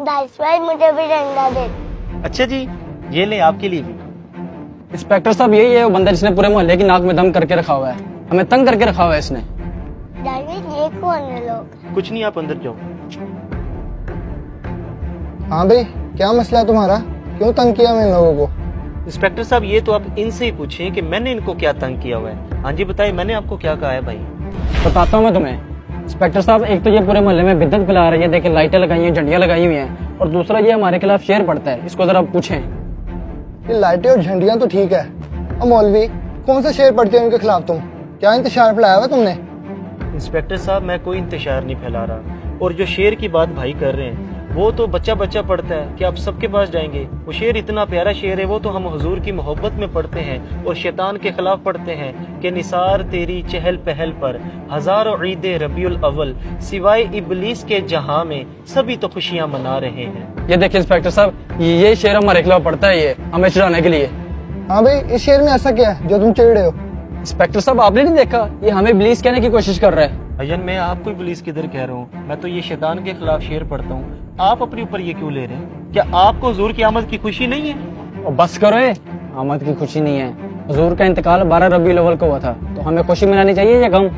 Dice भाई मुझे भी डंडा दे। अच्छा जी, ये ले आपके लिए भी। इंस्पेक्टर साहब यही है वो बंदा जिसने पूरे मोहल्ले की नाक में दम करके रखा हुआ है, हमें तंग करके रखा हुआ है इसने। डैडी ये कौन है लोग? कुछ नहीं, आप अंदर जाओ। हाँ भाई, क्या मसला है तुम्हारा? क्यों तंग किया मैं इन लोगों को? इंस्पेक्टर साहब ये तो आप इनसे ही पूछें कि मैंने इनको क्या तंग किया हुआ है। हाँ जी बताइए, मैंने आपको क्या कहा है भाई? बताता हूँ मैं तुम्हें। इंस्पेक्टर साहब, एक तो ये पूरे मोहल्ले में बिद्दत फैला रही है, देखिए लाइटें लगाई हैं, झंडियाँ लगाई हुई हैं, और दूसरा ये हमारे खिलाफ शेर पड़ता है, इसको जरा पूछें। ये लाइटें और झंडियां तो ठीक है, अब मौलवी कौन सा शेर पढ़ते हैं उनके खिलाफ? तुम क्या इंतशार फैलाया हुआ तुमने? इंस्पेक्टर साहब मैं कोई इंतशार नहीं फैला रहा, और जो शेर की बात भाई कर रहे हैं वो तो बच्चा बच्चा पढ़ता है कि आप सबके पास जाएंगे। वो शेर इतना प्यारा शेर है, वो तो हम हुजूर की मोहब्बत में पढ़ते हैं और शैतान के खिलाफ पढ़ते हैं कि निसार तेरी चहल पहल पर हजारों ईदे रबीउल अव्वल, सिवाय इबलीस के जहां में सभी तो खुशियां मना रहे हैं। ये देखिए इंस्पेक्टर साहब, ये शेर हमारे खिलाफ पड़ता है, ये हमें चिढ़ाने के लिए। हाँ भाई, इस शेर में ऐसा क्या है जो तुम चिढ़ रहे हो? इंस्पेक्टर साहब आपने नहीं देखा, ये हमें इब्लीस कहने की कोशिश कर रहा है। अयन मैं आपको इबलीस किधर कह रहा हूँ, मैं तो ये शैतान के खिलाफ शेर पढ़ता हूँ। आप अपने ऊपर ये क्यों ले रहे हैं? क्या आपको हुजूर की आमद की खुशी नहीं है? और बस करो, आमद की खुशी नहीं है। हुजूर का इंतकाल 12 रबीउल अव्वल को हुआ था, तो हमें खुशी मनानी चाहिए या गम?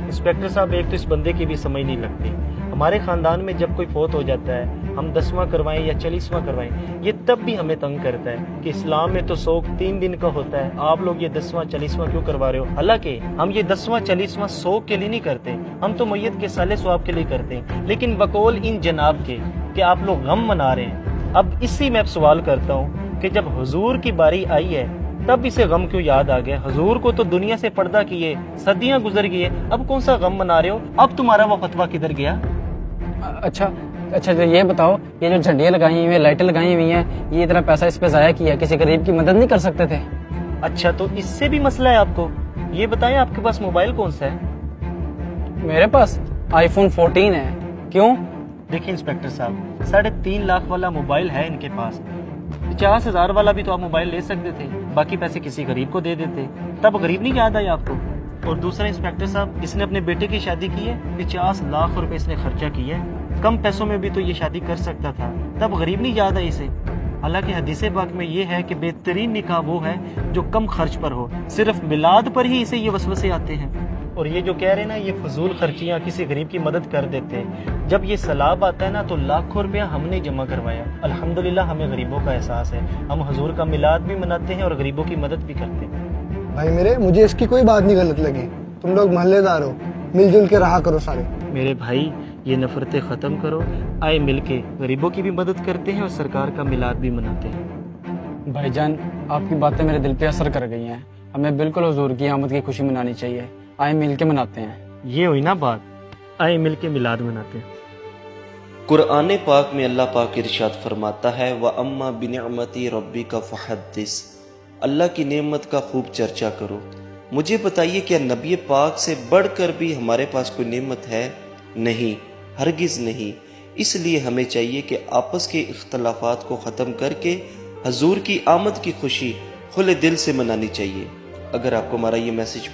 इंस्पेक्टर साहब एक तो इस बंदे की भी समझ नहीं लगती। हमारे खानदान में जब कोई फोत हो जाता है, हम 10वां करवाएं या 40वां करवाएं, ये तब भी हमें तंग करता है कि इस्लाम में तो सोग 3 दिन का होता है, आप लोग ये 10वां 40वां क्यों करवा रहे हो? हालांकि हम ये 10वां 40वां सोग के लिए नहीं करते, हम तो मैयत के साले स्वाब के लिए करते हैं, लेकिन बकौल इन जनाब के कि आप लोग गम मना रहे हैं। अब इसी में सवाल करता हूँ कि जब हुजूर की बारी आई है तब इसे गम क्यों याद आ गया? हुजूर को तो दुनिया से पर्दा किए सदियां गुजर गई है, अब कौन सा गम मना रहे हो? अब तुम्हारा वो फतवा किधर गया? अच्छा तो ये बताओ, ये जो झंडियाँ लगाई हुई हैं, लाइटें लगाई हुई हैं, ये इतना पैसा इस पे जाया किया, किसी गरीब की मदद नहीं कर सकते थे? अच्छा तो इससे भी मसला है आपको? ये बताएं आपके पास मोबाइल कौन सा है? मेरे पास iPhone 14 है। क्यों? देखिए इंस्पेक्टर साहब, 3.5 लाख वाला मोबाइल है इनके पास, 50,000 वाला भी तो आप मोबाइल ले सकते थे, बाकी पैसे किसी गरीब को दे देते, तब गरीब नहीं याद आया आपको? और दूसरा इंस्पेक्टर साहब, इसने अपने बेटे की शादी की है, 50 लाख रुपए इसने खर्चा किया है, कम पैसों में भी तो ये शादी कर सकता था, तब गरीब नहीं याद आई इसे? हालांकि हदीस पाक में ये है कि बेहतरीन निकाह वो है जो कम खर्च पर हो, सिर्फ मिलाद पर ही इसे ये वसवसे आते हैं। और ये जो कह रहे हैं ना, ये फजूल खर्चियाँ किसी गरीब की मदद कर देते हैं, जब ये सलाब आता है ना तो लाखों रुपया हमने जमा करवाया। अल्हम्दुलिल्लाह हमें गरीबों का एहसास है, हम हुजूर का मिलाद भी मनाते हैं और गरीबों की मदद भी करते हैं। भाई मेरे, मुझे इसकी कोई बात नहीं गलत लगी। तुम लोग मोहल्लेदार हो, मिलजुल के रहा करो सारे। मेरे भाई ये नफरतें ख़त्म करो, आए मिलके गरीबों की भी मदद करते हैं और सरकार का मिलाद भी मनाते हैं। भाईजान, आपकी बातें मेरे दिल पे असर कर गई हैं, हमें बिल्कुल हुजूर की आमद की खुशी मनानी चाहिए, आए मिल के मनाते हैं। ये हुई ना बात, आए मिलके मिलाद मनाते हैं। कुरान पाक में अल्लाह पाक इरशाद फरमाता है, व अम्मा बिनिअमती रब्बिका फहद्दिस, अल्लाह की नेमत का खूब चर्चा करो। मुझे बताइए, क्या नबी पाक से बढ़कर भी हमारे पास कोई नेमत है? नहीं, हरगिज़ नहीं। इसलिए हमें चाहिए कि आपस के इख्तलाफात को ख़त्म करके हजूर की आमद की खुशी खुले दिल से मनानी चाहिए। अगर आपको हमारा ये मैसेज